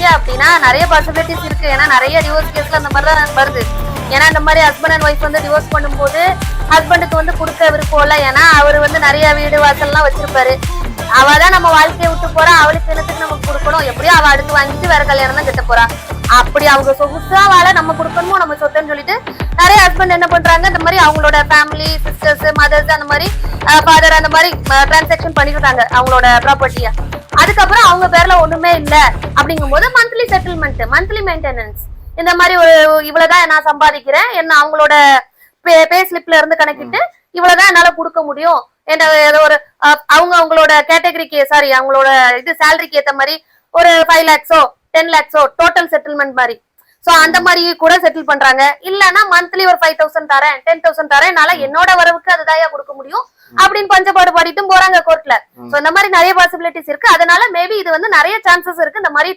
இல்லையா அப்படின்னா நிறைய பாசிபிலிட்டிஸ் இருக்கு. ஏன்னா நிறைய டிவோர்ஸ் கேஸ்ல அந்த மாதிரி தான் வருது. ஏன்னா இந்த மாதிரி ஹஸ்பண்ட் அண்ட் ஒய்ஃப் வந்து டிவோர்ஸ் பண்ணும்போது ஹஸ்பண்டுக்கு வந்து கொடுக்க விருப்பம் இல்ல. ஏன்னா அவர் வந்து நிறைய வீடு வாசல் எல்லாம் வச்சிருப்பாரு. அவதான் நம்ம வாழ்க்கையை விட்டு போறா, அவளுக்கு என்னத்துக்கு நமக்கு கொடுக்கணும், எப்படியோ அவ அடுத்து வாங்கிட்டு வேற கல்யாணம் தான் கட்ட போறா. அப்படி அவங்க சொகுசா வாழ நம்ம கொடுக்கணுமோ நம்ம சொத்துன்னு சொல்லிட்டு நிறைய ஹஸ்பண்ட் என்ன பண்றாங்க, இந்த மாதிரி அவங்களோட ஃபேமிலி சிஸ்டர்ஸ் மதர்ஸ் அந்த மாதிரி ஃபாதர் அந்த மாதிரி டிரான்சாக்சன் பண்ணிடுறாங்க அவங்களோட ப்ராப்பர்ட்டிய. அதுக்கப்புறம் அவங்க பேர்ல ஒண்ணுமே இல்ல அப்படிங்கும் போது மந்த்லி செட்டில்மெண்ட், மந்த்லி மெயின்டெனன்ஸ், இந்த மாதிரி ஒரு இவ்வளவுதான் நான் சம்பாதிக்கிறேன், என்ன அவங்களோட பே ஸ்லிப்ல இருந்து கணக்கிட்டு இவ்வளவுதான் என்னால கொடுக்க முடியும், ஏதோ ஒரு அவங்களோட கேட்டகரிக்கு சாரி அவங்களோட இது சேலரிக்கு ஏத்த மாதிரி ஒரு 5 lakhs 10 lakhs டோட்டல் செட்டில்மெண்ட் மாதிரி. சோ அந்த மாதிரி கூட செட்டில் பண்றாங்க. இல்லன்னா மந்த்லி ஒரு 5,000 தரேன் 10,000 தரேன், என்னால என்னோட வரவுக்கு அதுதான் கொடுக்க முடியும் அப்படின்னு பஞ்சப்பாடு பாடிட்டும் போறாங்க கோர்ட்ல. சோ இந்த மாதிரி நிறைய பாசிபிலிட்டிஸ் இருக்கு. அதனால மேபி இது வந்து நிறைய சான்சஸ் இருக்கு இந்த மாதிரி